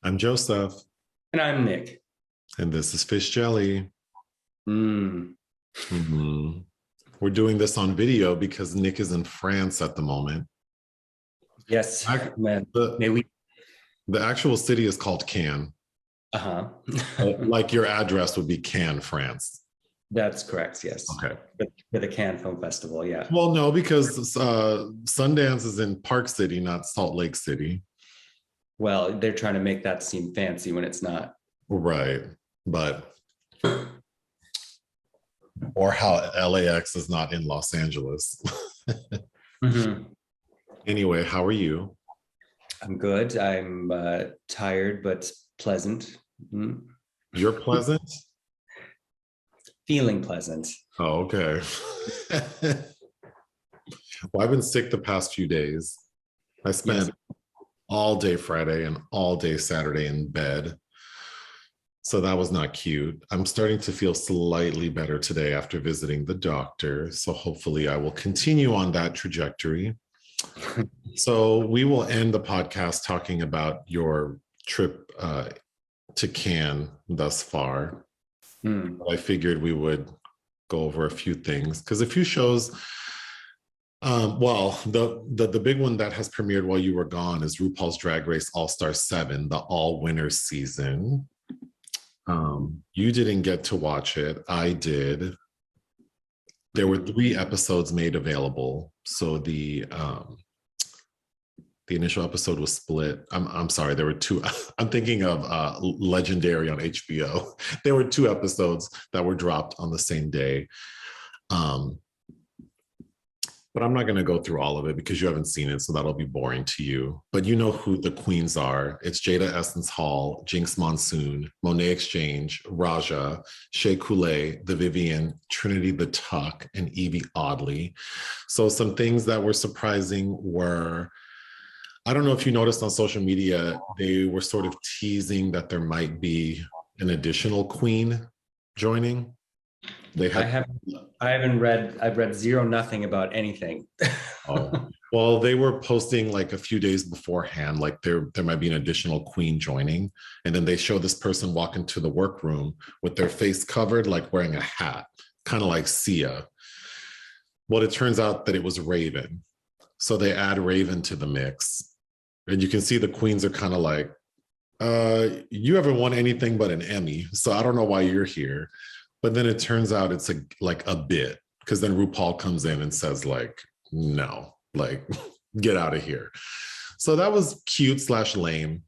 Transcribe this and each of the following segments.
I'm Joseph, And I'm Nick. and this is Fish Jelly. Mm. Mhm. We're doing this on video because Nick is in France at the moment. Yes, man. May The, we? the actual city is called Cannes. Uh-huh. Like your address would be Cannes, France. That's correct. Yes. Okay. For the Cannes Film Festival. Yeah. Well, no, because Sundance is in Park City, not Salt Lake City. Well, they're trying to make that seem fancy when it's not. Right. But, or how LAX is not in Los Angeles. Mm-hmm. Anyway, how are you? I'm good. I'm tired but pleasant. Mm. You're pleasant? Feeling pleasant. Oh, okay. Well, I've been sick the past few days. I spent all day Friday and all day Saturday in bed. So that was not cute. I'm starting to feel slightly better today after visiting the doctor. So hopefully I will continue on that trajectory. So we will end the podcast talking about your trip to Cannes thus far. I figured we would go over a few things because a few shows. Well, the big one that has premiered while you were gone is RuPaul's Drag Race All-Star 7, the all-winners season. You didn't get to watch it. I did. There were 3 episodes made available. So the initial episode was split. I'm sorry, there were 2. I'm thinking of Legendary on HBO. There were 2 episodes that were dropped on the same day. But I'm not going to go through all of it because you haven't seen it, so that'll be boring to you. But you know who the queens are. It's Jada Essence Hall, Jinx Monsoon, Monet Exchange, Raja, Shea Coulee, The Vivienne, Trinity the Tuck, and Evie Oddly. So some things that were surprising were, I don't know if you noticed on social media, they were sort of teasing that there might be an additional queen joining. I've read zero nothing about anything. Oh, well, they were posting like a few days beforehand, like there might be an additional queen joining. And then they show this person walk into the workroom with their face covered, like wearing a hat, kind of like Sia. Well, it turns out that it was Raven. So they add Raven to the mix. And you can see the queens are kind of like, you haven't won anything but an Emmy. So I don't know why you're here. But then it turns out it's like a bit, because then RuPaul comes in and says like, no, like get out of here. So that was cute/lame.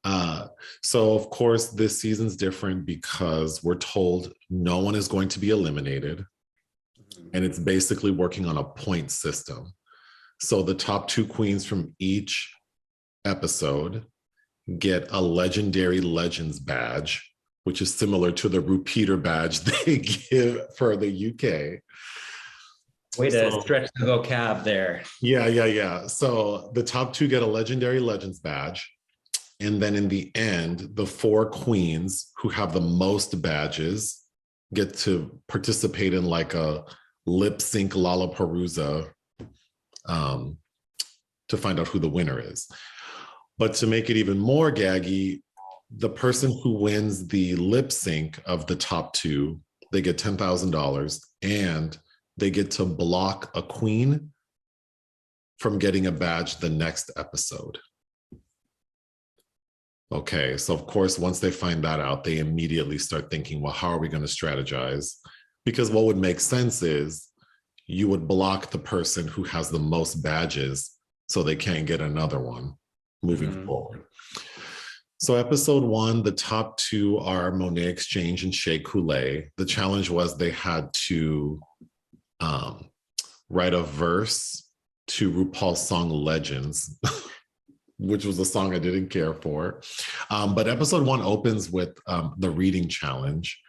So of course this season's different because we're told no one is going to be eliminated. And it's basically working on a point system. So the top 2 queens from each episode get a legendary legends badge, which is similar to the repeater badge they give for the UK. Way to stretch the vocab there. Yeah. So the top 2 get a legendary legends badge. And then in the end, the 4 queens who have the most badges get to participate in like a lip sync Lollapalooza to find out who the winner is. But to make it even more gaggy, the person who wins the lip sync of the top 2, they get $10,000 and they get to block a queen from getting a badge the next episode. Okay, so of course, once they find that out, they immediately start thinking, well, how are we going to strategize? Because what would make sense is you would block the person who has the most badges so they can't get another one moving forward. So episode 1, the top 2 are Monet Exchange and Shea Coulee. The challenge was they had to write a verse to RuPaul's song Legends, which was a song I didn't care for. But episode 1 opens with the reading challenge.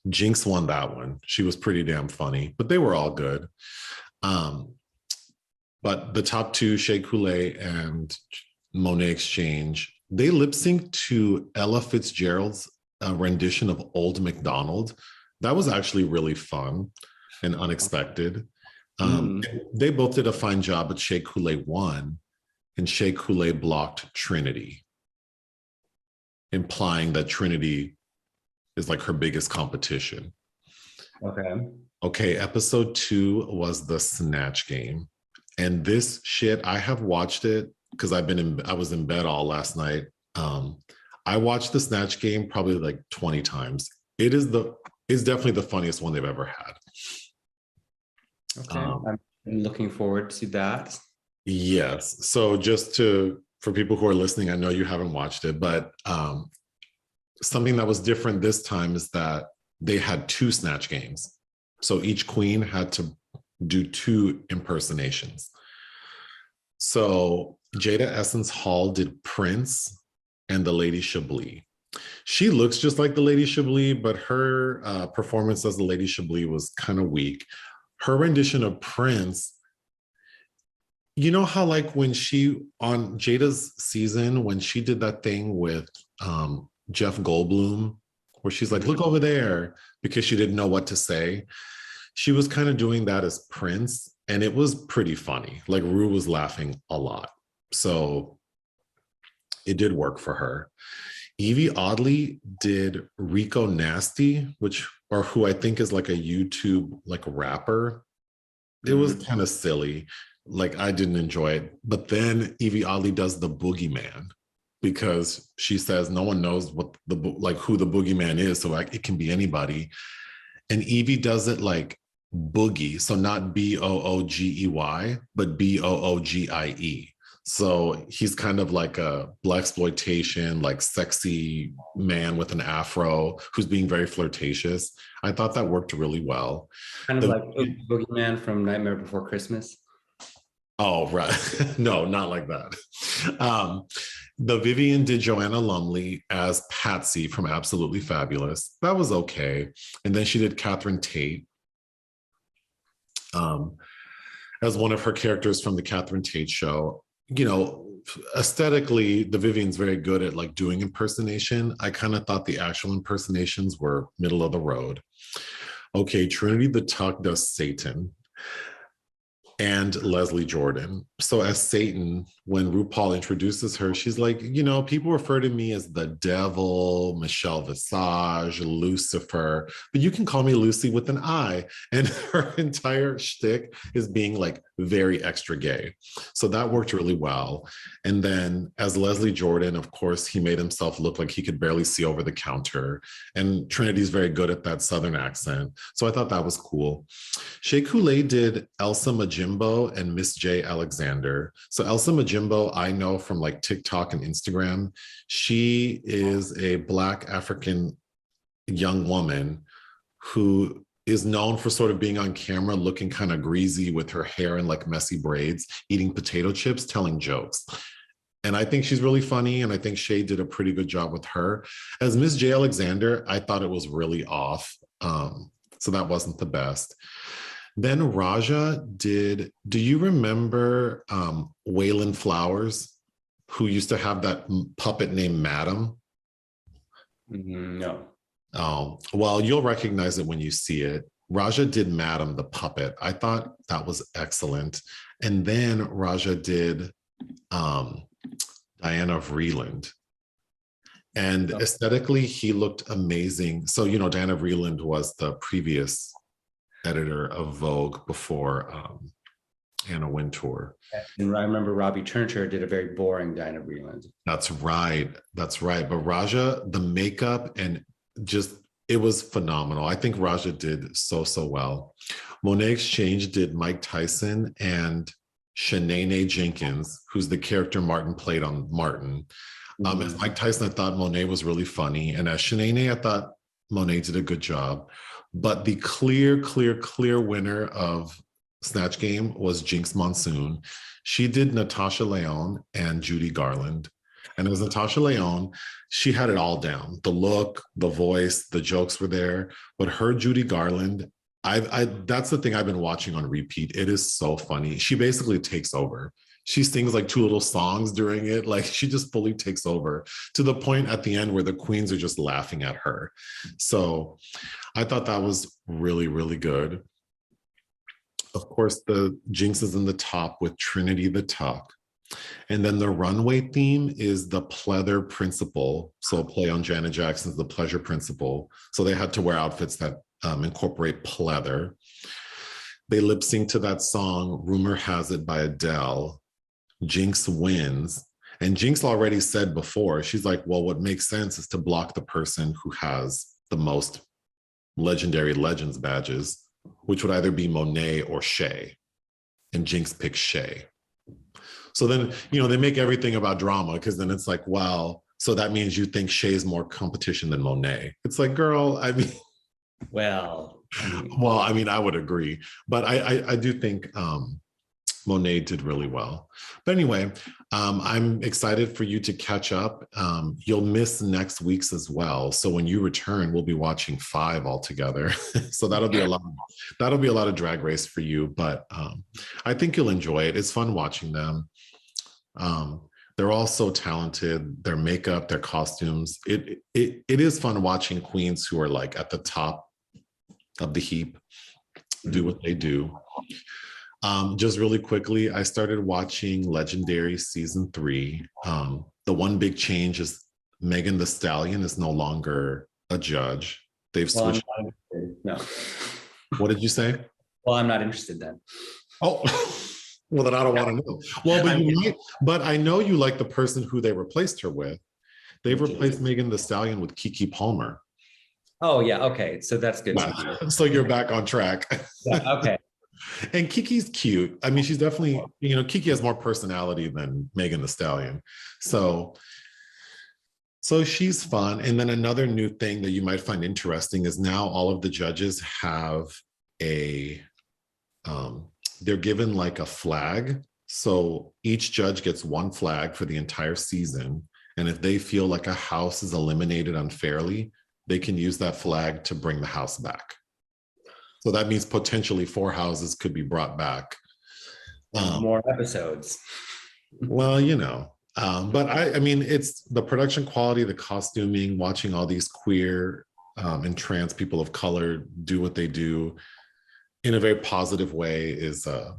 Jinx won that one. She was pretty damn funny, but they were all good. But the top 2, Shea Coulee and Monet Exchange, they lip synced to Ella Fitzgerald's rendition of Old MacDonald. That was actually really fun and unexpected. They both did a fine job, but Shea Coulee won. and Shea Coulee blocked Trinity, implying that Trinity is like her biggest competition. Okay. Okay, episode 2 was the Snatch Game. And this shit, I have watched it because I was in bed all last night. I watched the Snatch Game probably like 20 times. It's definitely the funniest one they've ever had. Okay. I'm looking forward to that. Yes. So for people who are listening, I know you haven't watched it, but something that was different this time is that they had 2 Snatch Games. So each queen had to do 2 impersonations. So Jada Essence Hall did Prince and the Lady Chablis. She looks just like the Lady Chablis, but her performance as the Lady Chablis was kind of weak. Her rendition of Prince, you know how like when she, on Jada's season, when she did that thing with Jeff Goldblum, where she's like, look over there, because she didn't know what to say. She was kind of doing that as Prince, and it was pretty funny. Like Rue was laughing a lot. So it did work for her. Evie Oddly did Rico Nasty, who I think is like a YouTube like rapper. It was kind of silly. Like I didn't enjoy it. But then Evie Oddly does the Boogeyman, because she says no one knows what who the Boogeyman is, so like it can be anybody. And Evie does it like boogie, so not Boogey, but Boogie. So he's kind of like a blaxploitation, like sexy man with an afro who's being very flirtatious. I thought that worked really well. Kind of like Boogeyman from Nightmare Before Christmas. Oh, right. No, not like that. The Vivian did Joanna Lumley as Patsy from Absolutely Fabulous. That was okay. And then she did Catherine Tate as one of her characters from the Catherine Tate show. You know, aesthetically, the Vivian's very good at like doing impersonation. I kind of thought the actual impersonations were middle of the road. Okay, Trinity the Tuck does Satan, and Leslie Jordan. So as Satan, when RuPaul introduces her, she's like, you know, people refer to me as the devil, Michelle Visage, Lucifer, but you can call me Lucy with an I. And her entire shtick is being like very extra gay. So that worked really well. And then as Leslie Jordan, of course, he made himself look like he could barely see over the counter. And Trinity's very good at that Southern accent. So I thought that was cool. Shea Coulee did Elsa Majimbo and Miss J. Alexander. So Elsa Majimbo, I know from like TikTok and Instagram. She is a Black African young woman who is known for sort of being on camera looking kind of greasy with her hair in like messy braids, eating potato chips, telling jokes. And I think she's really funny, and I think Shea did a pretty good job with her. As Miss J. Alexander, I thought it was really off. So that wasn't the best. Then Raja did, do you remember Waylon Flowers, who used to have that puppet named Madam? No. Oh, well, you'll recognize it when you see it. Raja did Madam the puppet. I thought that was excellent. And then Raja did Diana Vreeland. And aesthetically, he looked amazing. So, you know, Diana Vreeland was the previous editor of Vogue before Anna Wintour. And I remember Robbie Turner did a very boring Diana Vreeland. That's right. That's right. But Raja, the makeup and just, it was phenomenal. I think Raja did so well. Monet Exchange did Mike Tyson and Shanae Jenkins, who's the character Martin played on Martin. As Mike Tyson, I thought Monet was really funny. And as Shanae, I thought Monet did a good job. But the clear winner of Snatch Game was Jinx Monsoon. She did Natasha Lyonne and Judy Garland. And as Natasha Lyonne, she had it all down. The look, the voice, the jokes were there. But her Judy Garland, that's the thing I've been watching on repeat. It is so funny. She basically takes over. She sings like 2 little songs during it. Like she just fully takes over to the point at the end where the queens are just laughing at her. So I thought that was really good. Of course, the Jinx is in the top with Trinity the Tuck. And then the runway theme is the pleather principle. So a play on Janet Jackson's The Pleasure Principle. So they had to wear outfits that incorporate pleather. They lip sync to that song, Rumor Has It by Adele. Jinx wins. And Jinx already said before, she's like, well, what makes sense is to block the person who has the most legendary legends badges, which would either be Monet or Shea. And Jinx picks Shea. So then, they make everything about drama because then it's like, well, so that means you think Shea is more competition than Monet. It's like, girl, I mean, Well, I would agree. But I do think Monet did really well. But anyway, I'm excited for you to catch up. You'll miss next week's as well. So when you return, we'll be watching 5 all together. So that'll be a lot. That'll be a lot of Drag Race for you. But I think you'll enjoy it. It's fun watching them. They're all so talented. Their makeup, their costumes. It is fun watching queens who are like at the top of the heap do what they do. Just really quickly, I started watching Legendary season 3. The one big change is Megan Thee Stallion is no longer a judge. They've switched. No. What did you say? Well, I'm not interested then. Oh, well, then I don't want to know. Well, but you might, but I know you like the person who they replaced her with. They've replaced Megan Thee Stallion with Keke Palmer. Oh, yeah. Okay. So that's good. So you're back on track. Yeah, okay. And Kiki's cute. I mean, she's definitely, Kiki has more personality than Megan Thee Stallion. So she's fun. And then another new thing that you might find interesting is now all of the judges have they're given like a flag. So each judge gets one flag for the entire season. And if they feel like a house is eliminated unfairly, they can use that flag to bring the house back. So that means potentially 4 houses could be brought back. More episodes. Well, but I mean, it's the production quality, the costuming, watching all these queer and trans people of color do what they do in a very positive way is a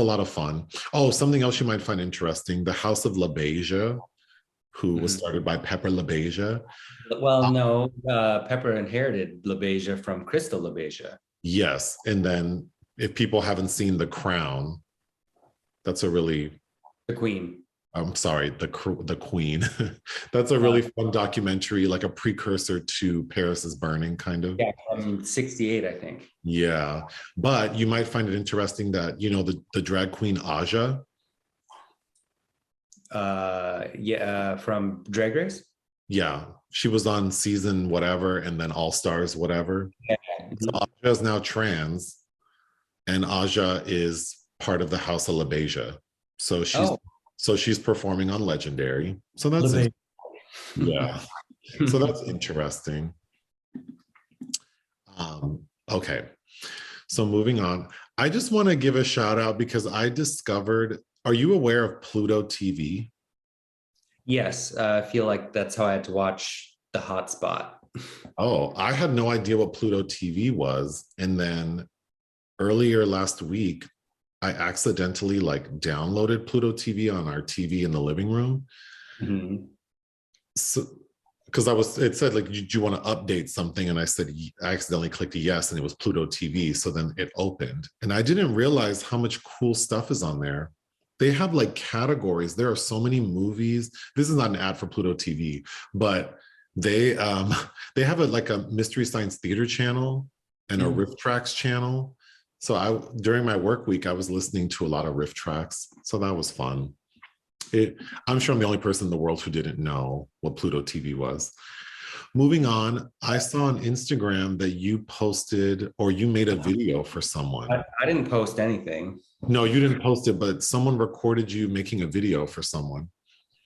lot of fun. Oh, something else you might find interesting: the House of LaBeija, who was started by Pepper LaBeija. Well, no, Pepper inherited LaBeija from Crystal LaBeija. Yes, and then if people haven't seen The Crown, that's a really The Queen. I'm sorry, the Queen. That's a really fun documentary, like a precursor to Paris is Burning, kind of. Yeah, from 68, I think. Yeah, but you might find it interesting that the drag queen Aja. From Drag Race. Yeah, she was on season whatever, and then All Stars whatever. Yeah. So Aja is now trans, and Aja is part of the House of LaBeija. So she's performing on Legendary. So that's it. Yeah. So that's interesting. Okay. So moving on, I just want to give a shout out because I discovered. Are you aware of Pluto TV? Yes, I feel like that's how I had to watch The Hotspot. Oh, I had no idea what Pluto TV was. And then earlier last week, I accidentally downloaded Pluto TV on our TV in the living room. Mm-hmm. So, because it said do you want to update something? And I said, I accidentally clicked a yes, and it was Pluto TV. So then it opened, and I didn't realize how much cool stuff is on there. They have categories. There are so many movies. This is not an ad for Pluto TV, but they have a Mystery Science Theater channel and a Riff Tracks channel. So during my work week, I was listening to a lot of Riff Tracks. So that was fun. I'm sure I'm the only person in the world who didn't know what Pluto TV was. Moving on, I saw on Instagram that you posted or you made a video for someone. I didn't post anything. No, you didn't post it, but someone recorded you making a video for someone.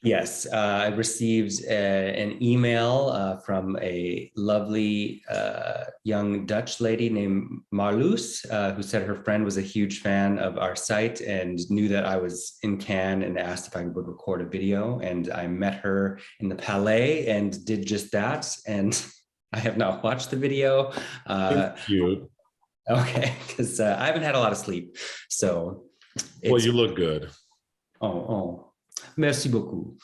Yes, I received an email from a lovely young Dutch lady named Marloes, who said her friend was a huge fan of our site and knew that I was in Cannes and asked if I would record a video. And I met her in the Palais and did just that. And I have not watched the video. Cute. Okay, because I haven't had a lot of sleep. So well, you look good. Oh, Merci beaucoup.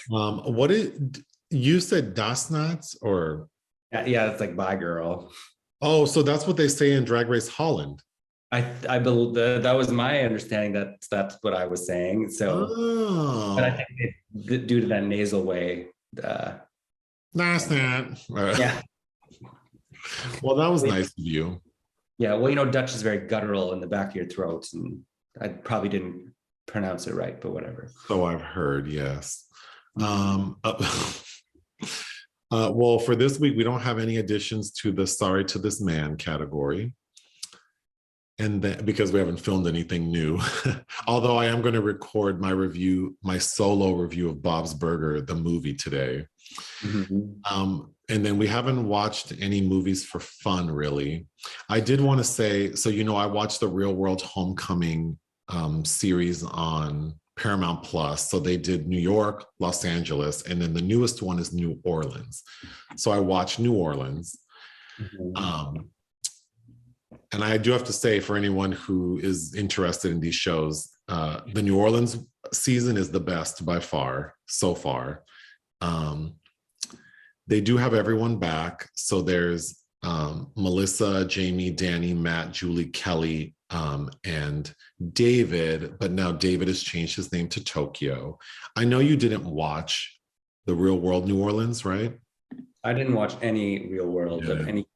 What did you said das nuts or Yeah, it's like bye girl. oh, so that's what they say in Drag Race Holland. I believe that was my understanding that that's what I was saying. So, but I Oh, think due to that nasal way, that's not. yeah, Well, that was nice of you. yeah. Well, Dutch is very guttural in the back of your throat, and I probably didn't pronounce it right, but whatever. So I've heard, yes. Well, for this week, we don't have any additions to the Sorry to This Man category. And then, because we haven't filmed anything new, although I am going to record my solo review of Bob's Burger, the movie today. And then we haven't watched any movies for fun, really. I did want to say, so, I watched the Real World Homecoming series on Paramount Plus. So they did New York, Los Angeles, and then the newest one is New Orleans. So I watched New Orleans. And I do have to say, for anyone who is interested in these shows, the New Orleans season is the best by far, so far. They do have everyone back. So there's Melissa, Jamie, Danny, Matt, Julie, Kelly, and David, but now David has changed his name to Tokyo. I know you didn't watch The Real World New Orleans, right? I didn't watch any Real World of any kind.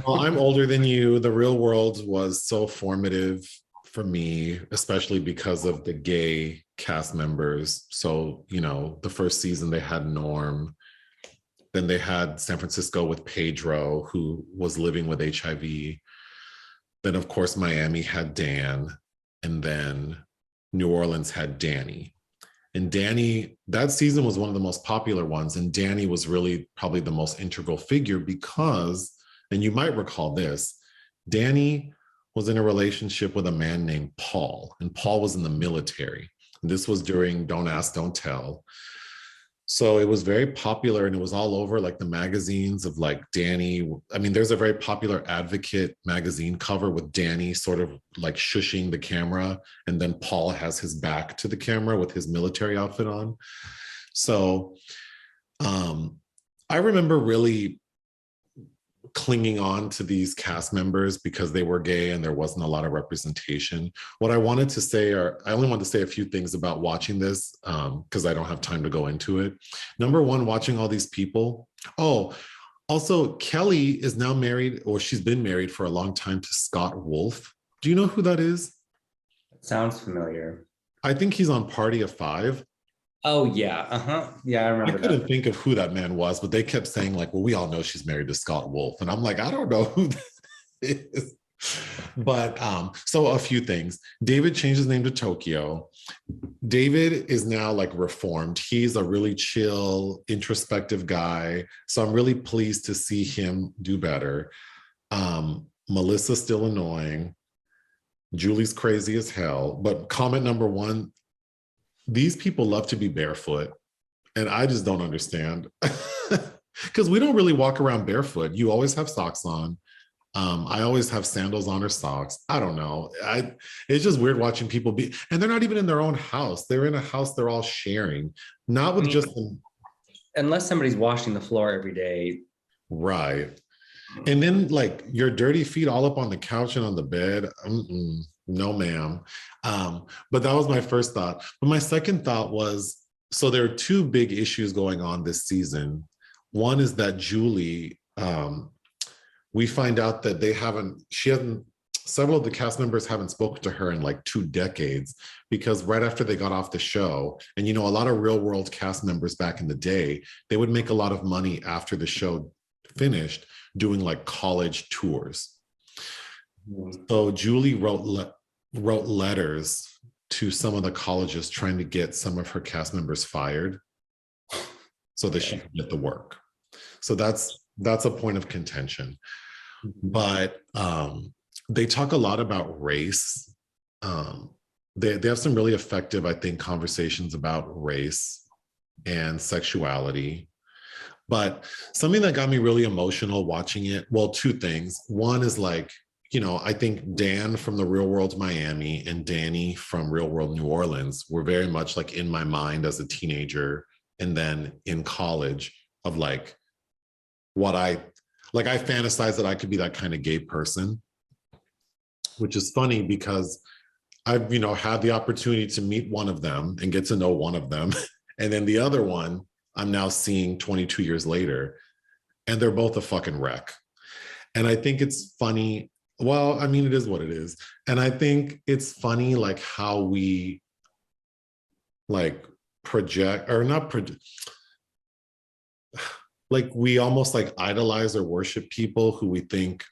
Well, I'm older than you. The Real World was so formative for me, especially because of the gay cast members. So, the first season they had Norm. Then they had San Francisco with Pedro, who was living with HIV. Then, of course, Miami had Dan. And then New Orleans had Danny. And Danny, that season was one of the most popular ones. And Danny was really probably the most integral figure because, and you might recall this, Danny was in a relationship with a man named Paul. And Paul was in the military. And this was during Don't Ask, Don't Tell. So it was very popular and it was all over like the magazines of like Danny. I mean, there's a very popular Advocate magazine cover with Danny sort of like shushing the camera. And then Paul has his back to the camera with his military outfit on. So I remember really clinging on to these cast members because they were gay and there wasn't a lot of representation. What I wanted to say, I only want to say a few things about watching this because I don't have time to go into it. Number one, watching all these people. Oh, also Kelly is now married, or she's been married for a long time to Scott Wolf. Do you know who that is? Sounds familiar. I think he's on Party of Five. Oh, yeah. Yeah, I remember I couldn't think of who that man was, but they kept saying like, well, we all know she's married to Scott Wolf. And I'm like, I don't know who that is. But so a few things. David changed his name to Tokyo. David is now like reformed. He's a really chill, introspective guy. So I'm really pleased to see him do better. Melissa's still annoying. Julie's crazy as hell. But comment number one, these people love to be barefoot. And I just don't understand. Because we don't really walk around barefoot. You always have socks on. I always have sandals on or socks. I don't know. It's just weird watching people be, and they're not even in their own house. They're in a house they're all sharing, not with just them. Unless somebody's washing the floor every day. Right. And then like your dirty feet all up on the couch and on the bed. No, ma'am. But that was my first thought. But my second thought was, so there are two big issues going on this season. One is that Julie, we find out that several of the cast members haven't spoken to her in like 2 decades, because right after they got off the show, and a lot of Real World cast members back in the day, they would make a lot of money after the show finished doing like college tours. So Julie wrote letters to some of the colleges trying to get some of her cast members fired so that she could get the work. So that's a point of contention. But they talk a lot about race. They have some really effective, I think, conversations about race and sexuality. But something that got me really emotional watching it, well, 2 things. One is like, I think Dan from the Real World Miami and Danny from Real World New Orleans were very much like in my mind as a teenager and then in college of like what I fantasized that I could be that kind of gay person, which is funny because I've, had the opportunity to meet one of them and get to know one of them. And then the other one I'm now seeing 22 years later, and they're both a fucking wreck. And I think it's funny. Well, I mean, it is what it is. And I think it's funny, like how we like project or not project, like we almost like idolize or worship people who we think,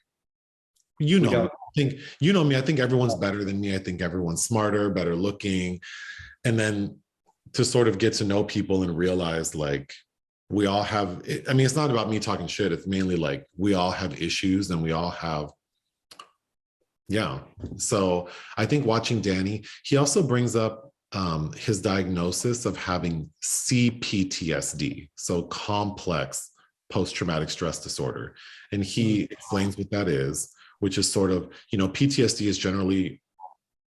I think, me, I think everyone's better than me. I think everyone's smarter, better looking. And then to sort of get to know people and realize like we all have, I mean, it's not about me talking shit. It's mainly like we all have issues and we all have, yeah. So I think watching Danny, he also brings up his diagnosis of having CPTSD, so complex post-traumatic stress disorder. And he explains what that is, which is sort of, PTSD is generally,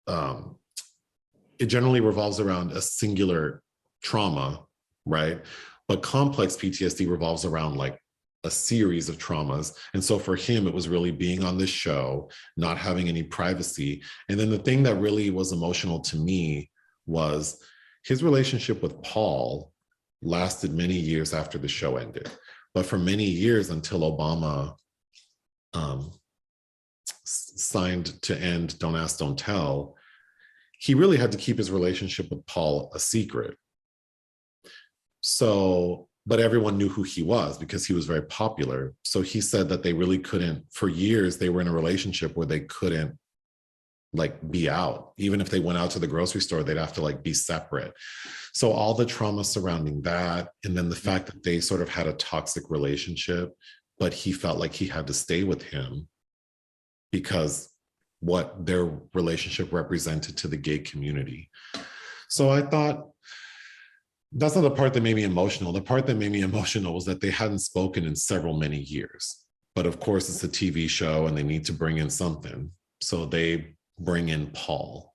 it generally revolves around a singular trauma, right? But complex PTSD revolves around like a series of traumas. And so for him, it was really being on this show, not having any privacy. And then the thing that really was emotional to me was his relationship with Paul lasted many years after the show ended. But for many years until Obama signed to end Don't Ask, Don't Tell, he really had to keep his relationship with Paul a secret. So, but everyone knew who he was because he was very popular. So he said that they really couldn't, for years, they were in a relationship where they couldn't like be out. Even if they went out to the grocery store, they'd have to like be separate. So all the trauma surrounding that, and then the fact that they sort of had a toxic relationship, but he felt like he had to stay with him because what their relationship represented to the gay community. So I thought, that's not the part that made me emotional. The part that made me emotional was that they hadn't spoken in many years. But of course, it's a TV show and they need to bring in something. So they bring in Paul.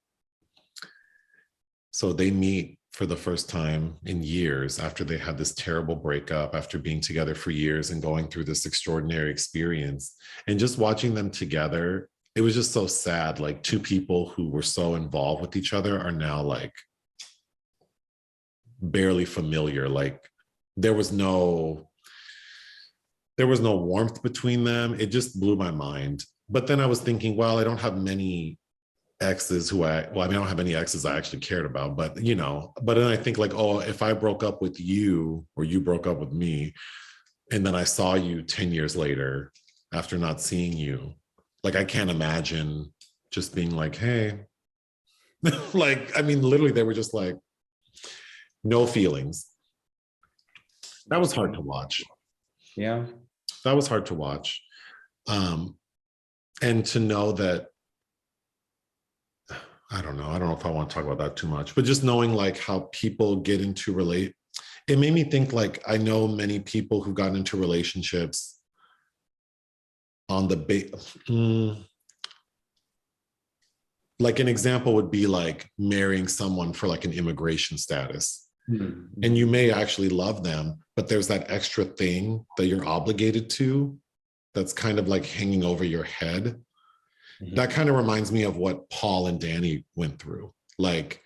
So they meet for the first time in years after they had this terrible breakup, after being together for years and going through this extraordinary experience. And just watching them together, it was just so sad. Like two people who were so involved with each other are now like barely familiar. Like there was no warmth between them. It just blew my mind. But then I was thinking, well, I don't have many exes I don't have any exes I actually cared about, but but then I think like, oh, if I broke up with you or you broke up with me, and then I saw you 10 years later after not seeing you, like I can't imagine just being like, hey, like, I mean, literally they were just like, no feelings. That was hard to watch. Yeah. That was hard to watch. And to know that, I don't know if I want to talk about that too much, but just knowing like how people get into it made me think like, I know many people who've gotten into relationships on the like an example would be like marrying someone for like an immigration status. Mm-hmm. And you may actually love them, but there's that extra thing that you're obligated to that's kind of like hanging over your head. Mm-hmm. That kind of reminds me of what Paul and Danny went through. Like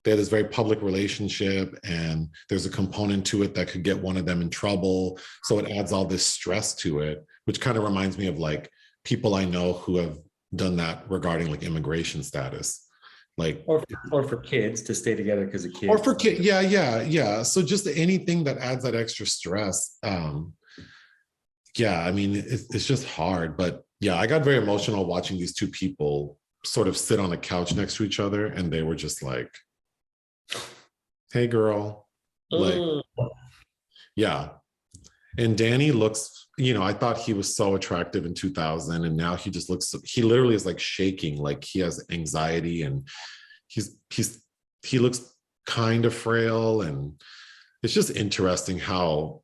they had this very public relationship and there's a component to it that could get one of them in trouble. So it adds all this stress to it, which kind of reminds me of like people I know who have done that regarding like immigration status. Like, or for kids to stay together because of kids. Or for kids, yeah. So just anything that adds that extra stress. Yeah, I mean, it's just hard. But yeah, I got very emotional watching these two people sort of sit on a couch next to each other, and they were just like, "Hey, girl," like, yeah. And Danny looks, I thought he was so attractive in 2000, and now he just looks, he literally is like shaking, like he has anxiety, and he looks kind of frail. And it's just interesting how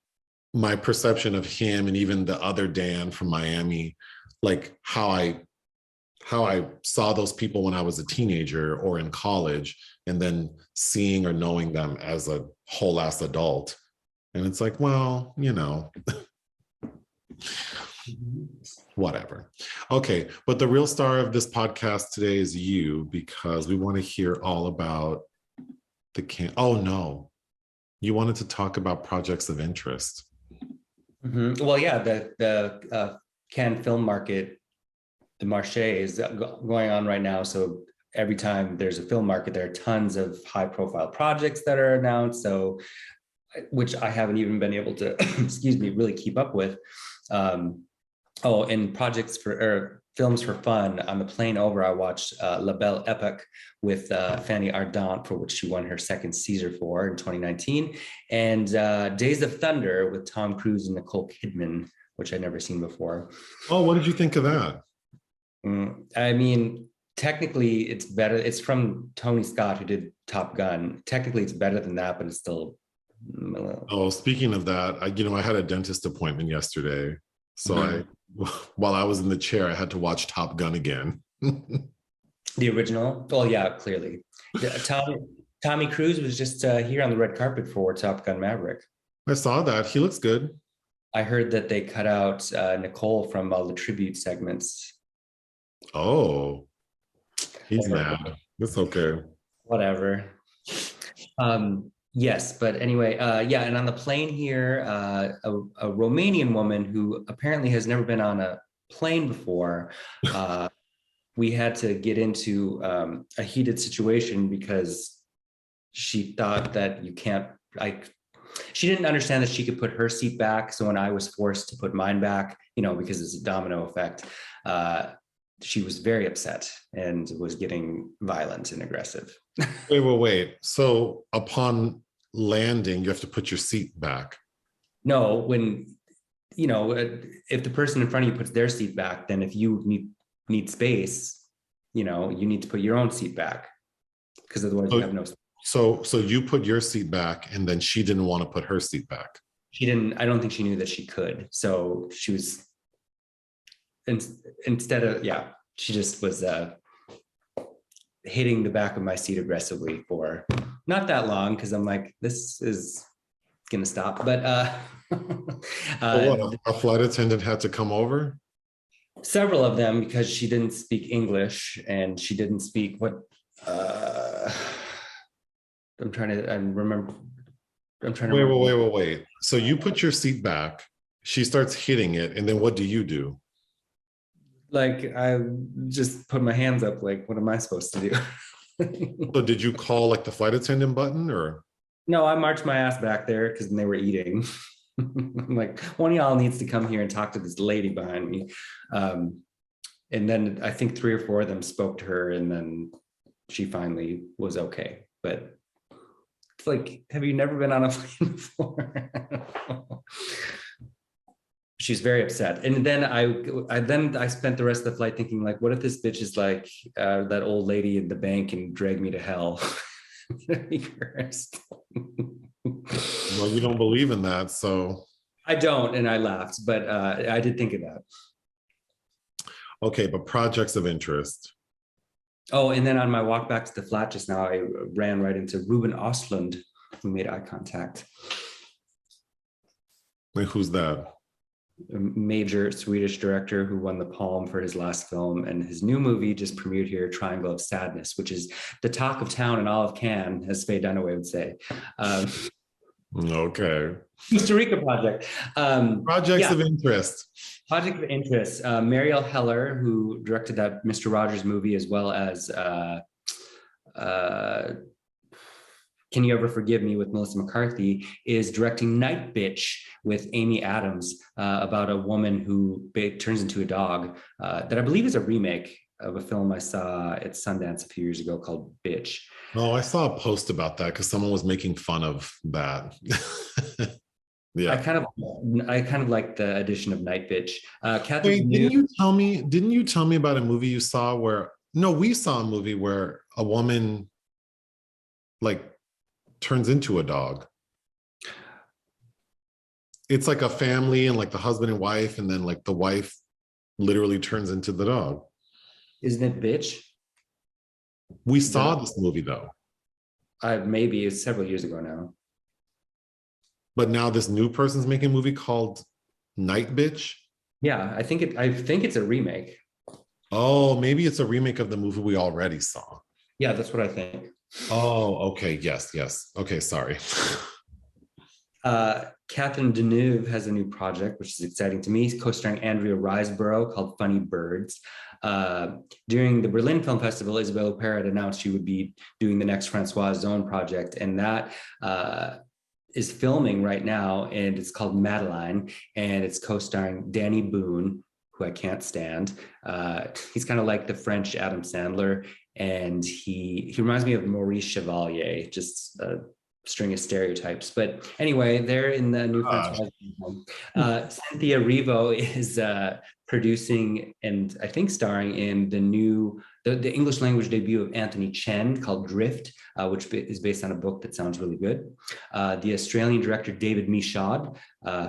my perception of him and even the other Dan from Miami, like how I how I saw those people when I was a teenager or in college, and then seeing or knowing them as a whole ass adult. And it's like, well, whatever. Okay, but the real star of this podcast today is you, because we want to hear all about oh no, you wanted to talk about projects of interest. Well, yeah, the Cannes film market, the marché is going on right now. So every time there's a film market, there are tons of high profile projects that are announced. So, which I haven't even been able to, excuse me, really keep up with. And projects or films for fun. On the plane over, I watched La Belle Époque with Fanny Ardant, for which she won her second Caesar for in 2019, and Days of Thunder with Tom Cruise and Nicole Kidman, which I'd never seen before. Oh, what did you think of that? I mean, technically it's better. It's from Tony Scott, who did Top Gun. Technically it's better than that, but it's still. Oh, speaking of that, I had a dentist appointment yesterday. So while I was in the chair, I had to watch Top Gun again. The original? Well, yeah, clearly. Tommy Cruise was just here on the red carpet for Top Gun Maverick. I saw that. He looks good. I heard that they cut out Nicole from all the tribute segments. Oh, he's mad. It's okay. Whatever. Yes, but anyway, and on the plane here, a Romanian woman who apparently has never been on a plane before, we had to get into a heated situation because she thought that she didn't understand that she could put her seat back. So when I was forced to put mine back, because it's a domino effect, she was very upset and was getting violent and aggressive. Wait. So upon landing, you have to put your seat back? No, when, if the person in front of you puts their seat back, then if you need space, you need to put your own seat back, because otherwise you have no space. So you put your seat back, and then she didn't want to put her seat back. She didn't. I don't think she knew that she could. So she was she just was hitting the back of my seat aggressively for not that long, because I'm like, this is gonna stop. But a flight attendant had to come over? Several of them, because she didn't speak English and she didn't speak what Wait. So you put your seat back, she starts hitting it, and then what do you do? Like, I just put my hands up, like, what am I supposed to do? So did you call like the flight attendant button, or? No, I marched my ass back there because they were eating. I'm like, one of y'all needs to come here and talk to this lady behind me. And then I think 3 or 4 of them spoke to her, and then she finally was okay. But it's like, have you never been on a plane before? She's very upset. And then I spent the rest of the flight thinking, like, what if this bitch is like that old lady in the bank and drag me to hell? Well, you don't believe in that, so. I don't, and I laughed, but I did think of that. Okay, but projects of interest. Oh, and then on my walk back to the flat just now, I ran right into Ruben Östlund, who made eye contact. Wait, who's that? A major Swedish director who won the Palm for his last film, and his new movie just premiered here, Triangle of Sadness, which is the talk of town in all of Cannes, as Faye Dunaway would say. Okay. Costa Rica project. Projects of interest. Project of interest. Marielle Heller, who directed that Mr. Rogers movie, as well as Can You Ever Forgive Me with Melissa McCarthy, is directing Night Bitch with Amy Adams, about a woman who turns into a dog, that I believe is a remake of a film I saw at Sundance a few years ago called Bitch. Oh, I saw a post about that because someone was making fun of that. Yeah. I kind of like the addition of Night Bitch. Wait, didn't you tell me about a movie you saw we saw a movie where a woman like turns into a dog? It's like a family and like the husband and wife, and then like the wife literally turns into the dog. Isn't it Bitch? We saw this movie though, Maybe it's several years ago now. but now this new person's making a movie called Night Bitch. Yeah, I think it's a remake. Oh, maybe it's a remake of the movie we already saw. Yeah, that's what I think. Oh, okay. Yes, yes. Okay, sorry. Catherine Deneuve has a new project, which is exciting to me, co-starring Andrea Riseborough, called Funny Birds. During the Berlin Film Festival, Isabelle Huppert had announced she would be doing the next Francoise Zone project, and that is filming right now, and it's called Madeline, and it's co-starring Danny Boone, who I can't stand. He's kind of like the French Adam Sandler, and he reminds me of Maurice Chevalier, just string of stereotypes. But anyway, they're in the new Francoise. Cynthia Erivo is producing and I think starring in the English language debut of Anthony Chen called Drift, which is based on a book that sounds really good. The Australian director David Michaud,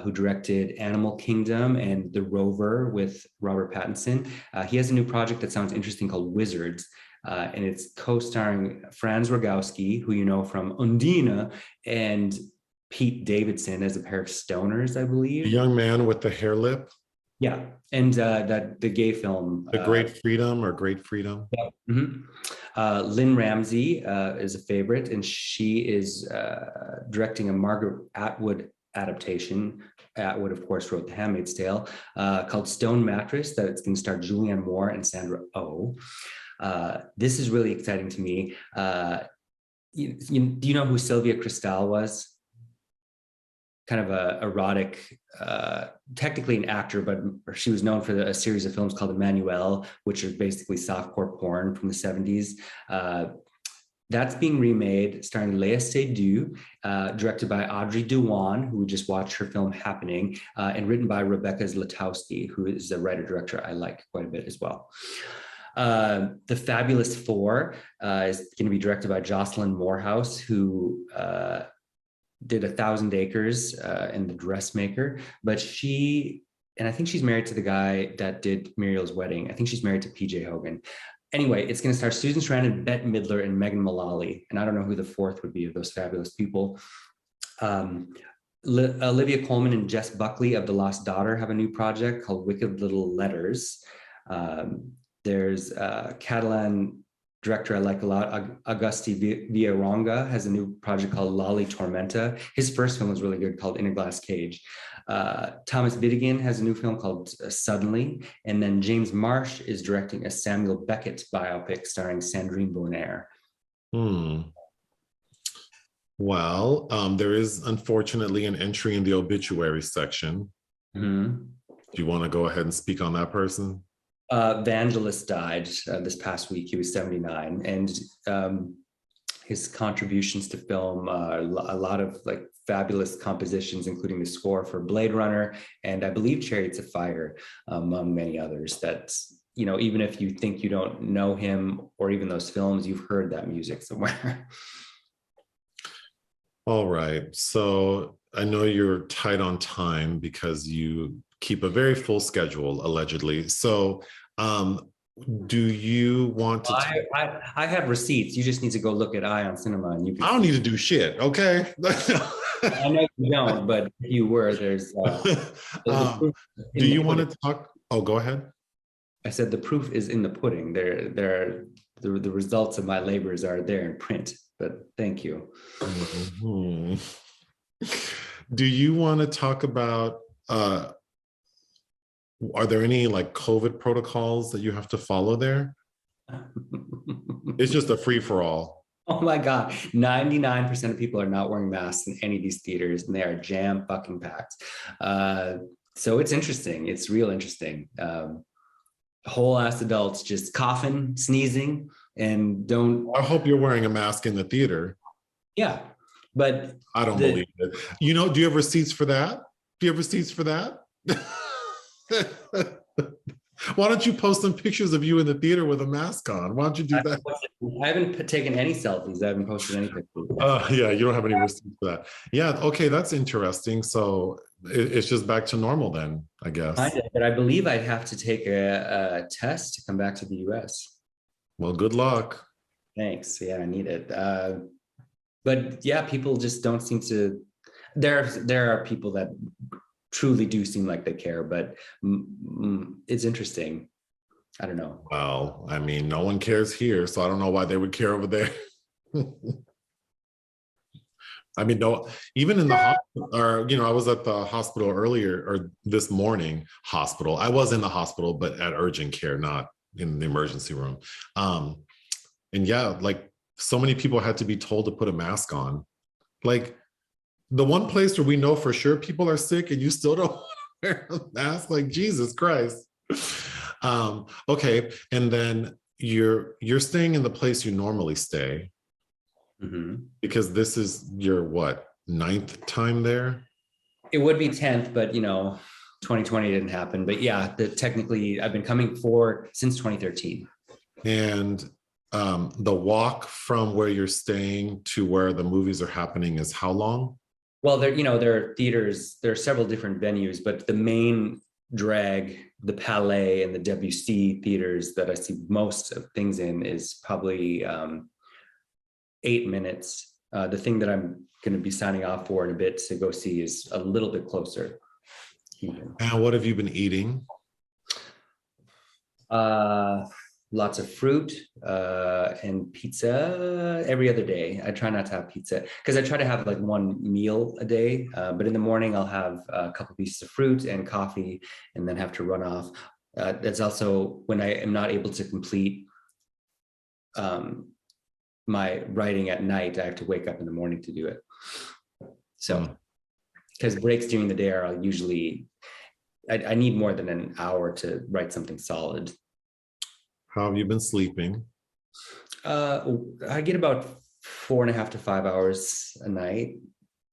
who directed Animal Kingdom and The Rover with Robert Pattinson, he has a new project that sounds interesting called Wizards. And it's co-starring Franz Rogowski, who you know from Undine, and Pete Davidson as a pair of stoners, I believe. The young man with the hair lip. Yeah, and that the gay film, The Great Freedom or Great Freedom. Yeah. Mm-hmm. Lynn Ramsey is a favorite, and she is directing a Margaret Atwood adaptation. Atwood, of course, wrote The Handmaid's Tale, called Stone Mattress, that it's going to star Julianne Moore and Sandra Oh. This is really exciting to me. Do you know who Sylvia Kristal was? Kind of a erotic, technically an actor, but she was known for a series of films called Emmanuelle, which are basically softcore porn from the 70s. That's being remade, starring Léa Seydoux, directed by Audrey Diwan, who we just watched her film Happening, and written by Rebecca Zlotowski, who is a writer-director I like quite a bit as well. The Fabulous Four is going to be directed by Jocelyn Morehouse, who did 1,000 Acres and The Dressmaker, but I think she's married to the guy that did Muriel's Wedding. I think she's married to PJ Hogan. Anyway, it's going to star Susan Sarandon, Bette Midler, and Megan Mullally. And I don't know who the fourth would be of those fabulous people. Olivia Colman and Jess Buckley of The Lost Daughter have a new project called Wicked Little Letters. There's Catalan director I like a lot, Agustí Villarronga, has a new project called Lolly Tormenta. His first film was really good, called In a Glass Cage. Thomas Bidigan has a new film called Suddenly. And then James Marsh is directing a Samuel Beckett biopic starring Sandrine Bonnaire. Well, there is unfortunately an entry in the obituary section. Do you want to go ahead and speak on that person? Vangelis died this past week. He was 79, and his contributions to film, a lot of like fabulous compositions, including the score for Blade Runner and I believe Chariots of Fire, among many others. That, you know, even if you think you don't know him or even those films, you've heard that music somewhere. All right, so I know you're tight on time because you keep a very full schedule, allegedly. So do you want to I have receipts. You just need to go look at Ion Cinema and you can. I don't need to do shit, okay? I know you don't, but if you were, there's do you want to talk? Oh, go ahead. I said the proof is in the pudding. The results of my labors are there in print, but thank you. Do you want to talk about are there any like COVID protocols that you have to follow there? It's just a free-for-all. Oh my God, 99% of people are not wearing masks in any of these theaters, and they are jam fucking packed. So it's interesting. It's real interesting. Whole ass adults just coughing, sneezing, and don't. I hope you're wearing a mask in the theater. Yeah, but I don't believe it. You know, do you have receipts for that? Do you have receipts for that? Why don't you post some pictures of you in the theater with a mask on? Why don't you do that? I haven't taken any selfies. I haven't posted any pictures. Yeah, you don't have any receipts for that. Yeah, okay, that's interesting. So it's just back to normal then, I guess. Kind of, but I believe I'd have to take a test to come back to the US. Well, good luck. Thanks. Yeah, I need it. But yeah, people just don't seem to. There are people that truly do seem like they care, but it's interesting. I don't know. Well, I mean, no one cares here, so I don't know why they would care over there. I mean, no, even in the hospital, or, I was at the hospital earlier or this morning, hospital. I was in the hospital, but at urgent care, not in the emergency room. And yeah, like so many people had to be told to put a mask on. Like the one place where we know for sure people are sick and you still don't want to wear a mask, like Jesus Christ. Okay. And then you're staying in the place you normally stay. Mm-hmm. Because this is your what, 9th time there? It would be 10th, but 2020 didn't happen. But yeah, technically I've been coming since 2013. And the walk from where you're staying to where the movies are happening is how long? Well, there are theaters, there are several different venues, but the main drag, the Palais and the WC theaters that I see most of things in is probably 8 minutes. The thing that I'm going to be signing off for in a bit to go see is a little bit closer. And what have you been eating? Lots of fruit and pizza every other day. I try not to have pizza because I try to have like one meal a day. But in the morning, I'll have a couple pieces of fruit and coffee and then have to run off. That's also when I am not able to complete my writing at night. I have to wake up in the morning to do it. So, because breaks during the day are usually, I need more than an hour to write something solid. How have you been sleeping? I get about 4.5 to 5 hours a night,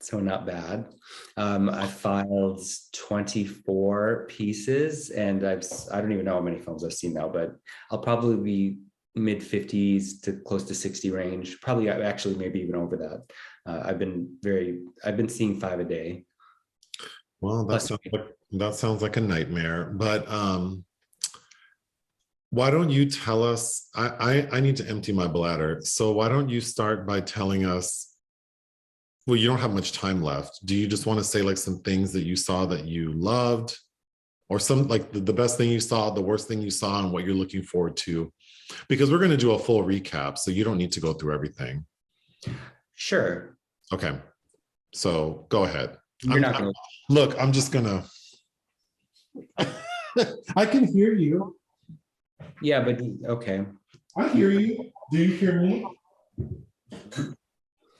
so not bad. I filed 24 pieces, and I don't even know how many films I've seen now, but I'll probably be mid 50s to close to 60 range. Probably actually maybe even over that. I've been seeing 5 a day. Well, that sounds like a nightmare. But why don't you tell us? I need to empty my bladder. So why don't you start by telling us? Well, you don't have much time left. Do you just want to say like some things that you saw that you loved, or some like the best thing you saw, the worst thing you saw, and what you're looking forward to? Because we're going to do a full recap, so you don't need to go through everything. Sure. Okay. So go ahead. You're not going to look. I'm just gonna. I can hear you. Yeah, but okay. I hear you. Do you hear me?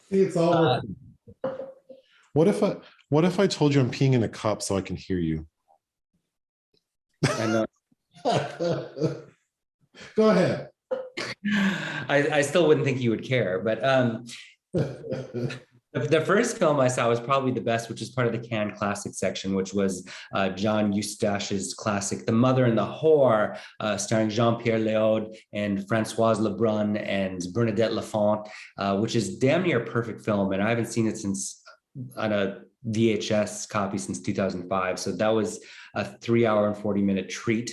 See, it's all. What if I told you I'm peeing in a cup so I can hear you? I know. Go ahead. I still wouldn't think you would care, but the first film I saw was probably the best, which is part of the Cannes Classic section, which was John Eustache's classic, The Mother and the Whore, starring Jean-Pierre Léaud and Françoise Lebrun and Bernadette Lafont, which is damn near a perfect film. And I haven't seen it on a VHS copy since 2005. So that was a 3 hour and 40-minute treat,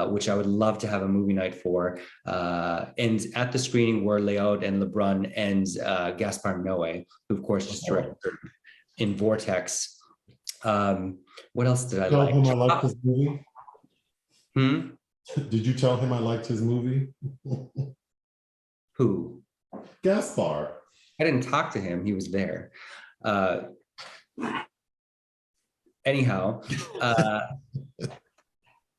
which I would love to have a movie night for. And at the screening were Léaud and Lebrun and Gaspar Noé, who of course just directed in Vortex. What else did I tell like? Him I liked his movie? Did you tell him I liked his movie? Who? Gaspar. I didn't talk to him. He was there. Anyhow,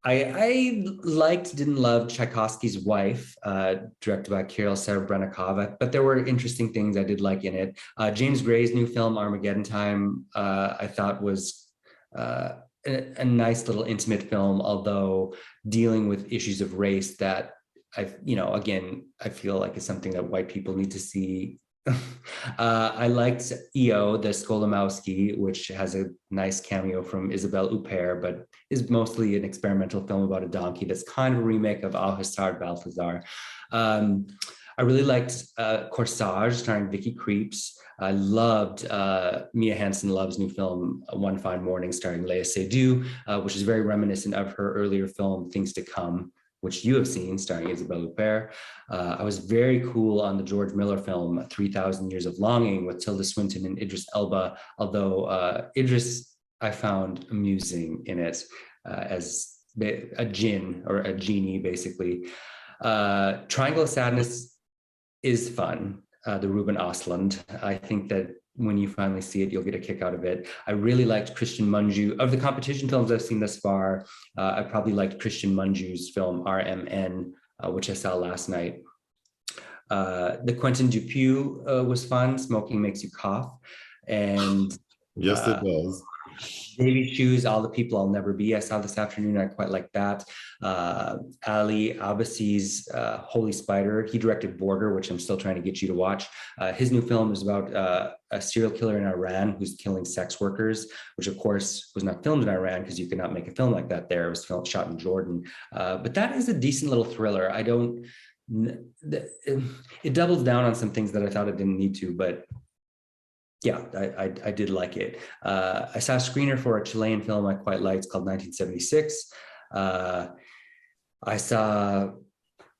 I didn't love Tchaikovsky's Wife, directed by Kirill Serebrennikov, but there were interesting things I did like in it. James Gray's new film, Armageddon Time, I thought was a nice little intimate film, although dealing with issues of race that I feel like is something that white people need to see. I liked EO, the Skolimowski, which has a nice cameo from Isabelle Huppert, but is mostly an experimental film about a donkey that's kind of a remake of Al Hussard Balthazar. I really liked Corsage, starring Vicky Creeps. I loved Mia Hansen-Love's new film, One Fine Morning, starring Lea Seydoux, which is very reminiscent of her earlier film, Things to Come, which you have seen, starring Isabelle Huppert. I was very cool on the George Miller film, 3,000 Years of Longing, with Tilda Swinton and Idris Elba, although Idris I found amusing in it as a djinn, or a genie, basically. Triangle of Sadness is fun, the Ruben Östlund. I think that when you finally see it, you'll get a kick out of it. I really liked Christian Mungiu. Of the competition films I've seen thus far, I probably liked Christian Mungiu's film RMN, which I saw last night. The Quentin Dupieux was fun, Smoking Makes You Cough. And yes, it does. Daily Shoes, All the People I'll Never Be, I saw this afternoon. I quite like that. Ali Abbasi's Holy Spider. He directed Border, which I'm still trying to get you to watch. His new film is about a serial killer in Iran who's killing sex workers, which of course was not filmed in Iran because you could not make a film like that there. It was shot in Jordan. But that is a decent little thriller. It doubles down on some things that I thought it didn't need to, but yeah, I did like it. I saw a screener for a Chilean film I quite liked called 1976. I saw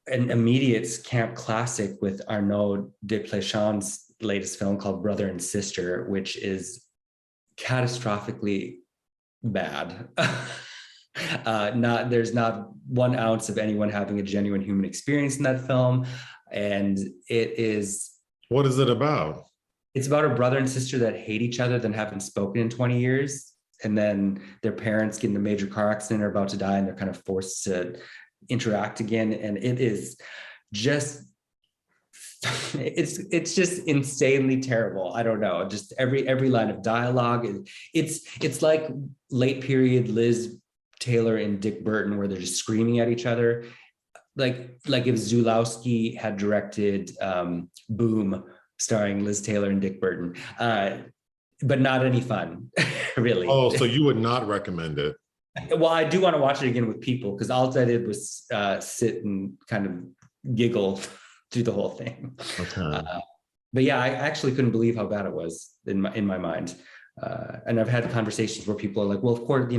an immediate camp classic with Arnaud Desplechin's latest film called Brother and Sister, which is catastrophically bad. There's not 1 ounce of anyone having a genuine human experience in that film. And it is... What is it about? It's about a brother and sister that hate each other, then haven't spoken in 20 years. And then their parents get in a major car accident, are about to die, and they're kind of forced to interact again. And it is just, it's just insanely terrible. I don't know, just every line of dialogue. It's like late period Liz Taylor and Dick Burton, where they're just screaming at each other. Like if Zulawski had directed Boom, starring Liz Taylor and Dick Burton, but not any fun, really. Oh, so you would not recommend it? Well, I do want to watch it again with people, because all I did was sit and kind of giggle through the whole thing. Okay. But yeah, I actually couldn't believe how bad it was in my mind. And I've had conversations where people are like, well, of course,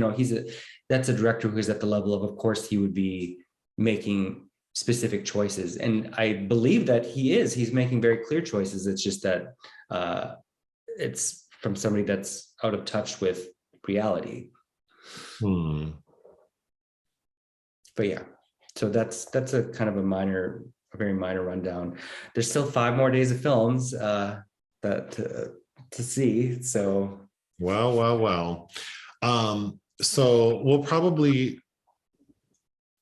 that's a director who's at the level of course he would be making specific choices. And I believe that he's making very clear choices. It's just that it's from somebody that's out of touch with reality. But yeah, so that's a kind of a very minor rundown. There's still 5 more days of films that to see. So Well. So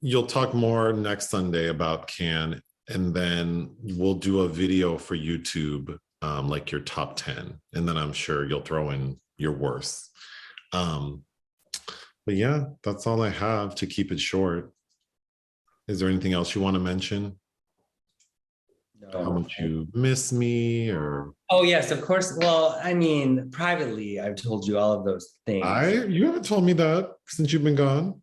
you'll talk more next Sunday about Cannes, and then we'll do a video for YouTube, like your top 10, and then I'm sure you'll throw in your worst. But yeah, that's all I have to keep it short. Is there anything else you want to mention? No. How much you miss me, or? Oh yes, of course. Well, I mean, privately, I've told you all of those things. You haven't told me that since you've been gone.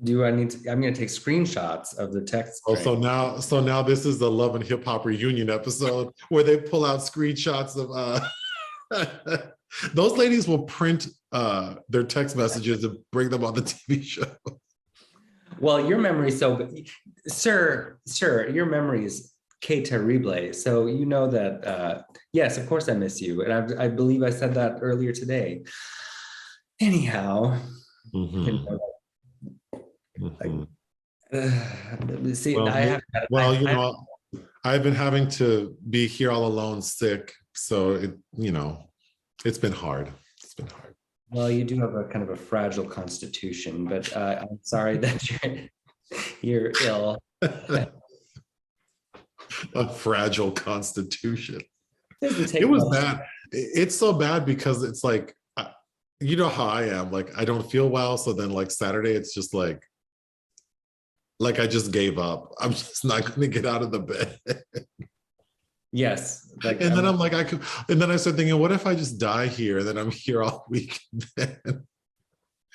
Do I need to? I'm going to take screenshots of the text. Oh, so now this is the Love and Hip Hop reunion episode where they pull out screenshots of those ladies will print their text messages and bring them on the TV show. Well, your memory is so good. Sir, your memory is que terrible. So you know that, yes, of course I miss you. And I believe I said that earlier today. Anyhow. See, I've been having to be here all alone, sick. So it's been hard. Well, you do have a kind of a fragile constitution, but I'm sorry that you're ill. A fragile constitution. It was bad. It's so bad because it's like, you know how I am. Like, I don't feel well. So then like Saturday, it's just like I just gave up. I'm just not going to get out of the bed. Yes. And then I'm like, and then I started thinking, what if I just die here? And then I'm here all week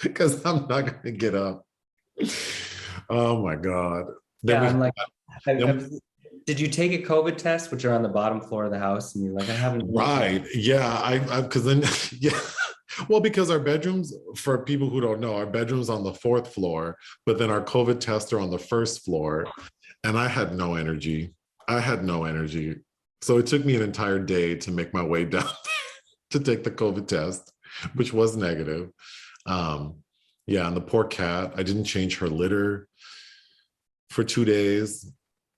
because I'm not going to get up. Oh my God. Then Yeah, we, I'm like, then did you take a COVID test, which are on the bottom floor of the house? And you're like, I haven't. right. Yeah. Because then, yeah. Well, because our bedrooms, for people who don't know, our bedrooms on the fourth floor, but then our COVID tests are on the first floor. And I had no energy. I had no energy. So it took me an entire day to make my way down to take the COVID test, which was negative. Um, yeah. And the poor cat, I didn't change her litter for 2 days.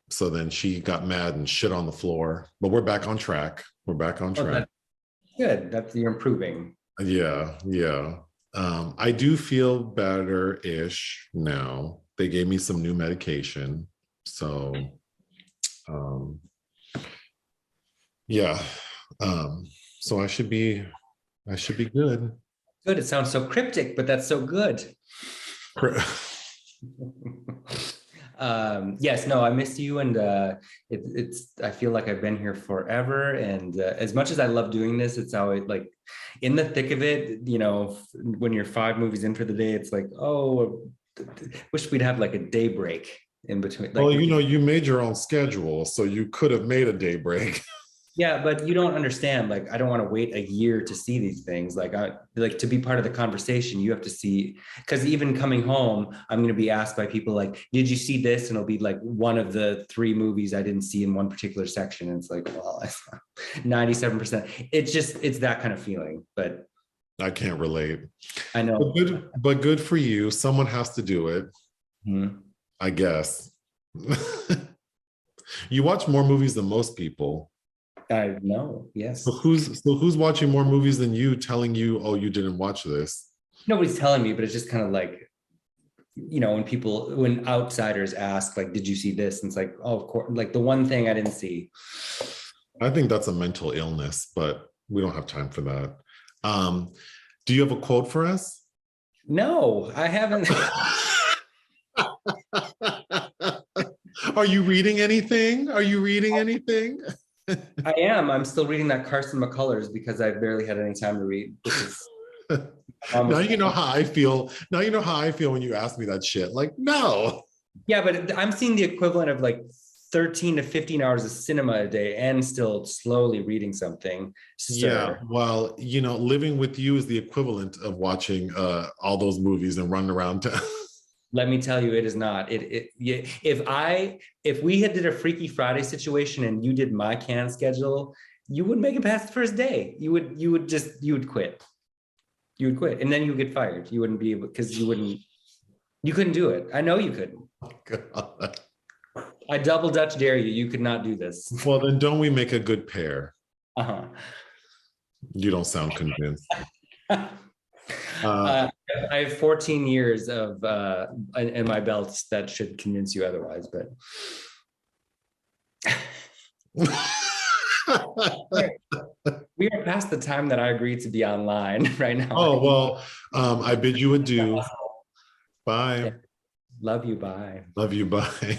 So then she got mad and shit on the floor, but we're back on track. We're back on Oh, track. that's good. That's you're improving. Yeah, yeah. I do feel better-ish now. They gave me some new medication. So um yeah. Um, so I should be good. Good. It sounds so cryptic, but that's so good. Yes, no, I miss you, and it's. I feel like I've been here forever, and as much as I love doing this, it's always like in the thick of it. You know, when you're 5 movies in for the day, it's like, oh, wish we'd have like a day break in between. Like Well, we you know, could, you made your own schedule, so you could have made a day break. yeah, but you don't understand. Like, I don't want to wait a year to see these things. Like, I like to be part of the conversation. You have to see, because even coming home, I'm going to be asked by people like, "Did you see this?" And it'll be like one of the 3 movies I didn't see in one particular section. And it's like, well, 97%. It's that kind of feeling. But I can't relate. I know. But good for you. Someone has to do it, Mhm. I guess. You watch more movies than most people. I know. Yes. So who's watching more movies than you, telling you, oh, you didn't watch this? Nobody's telling me, but it's just kind of like, when outsiders ask, like, did you see this? And it's like, oh, of course, like the one thing I didn't see. I think that's a mental illness, but we don't have time for that. Do you have a quote for us? No, I haven't. Are you reading anything? Are you reading anything? I am. I'm still reading that Carson McCullers because I've barely had any time to read, which is Now almost. you know how I feel. Now you know how I feel when you ask me that shit. Like, no. Yeah, but I'm seeing the equivalent of like 13 to 15 hours of cinema a day and still slowly reading something. Yeah, Sir, well, you know, living with you is the equivalent of watching all those movies and running around town. let me tell you, it is not. Yeah, if we had did a Freaky Friday situation and you did my can schedule, you wouldn't make it past the first day. You would quit. You would quit, and then you would get fired. You wouldn't be able because you couldn't do it. I know you couldn't. God. I double Dutch dare you. You could not do this. Well, then don't we make a good pair? Uh-huh. You don't sound convinced. Uh, I have 14 years of in my belts that should convince you otherwise, but we are past the time that I agreed to be online right now. Oh, well, I bid you adieu. Bye. Love you. Bye. Love you. Bye.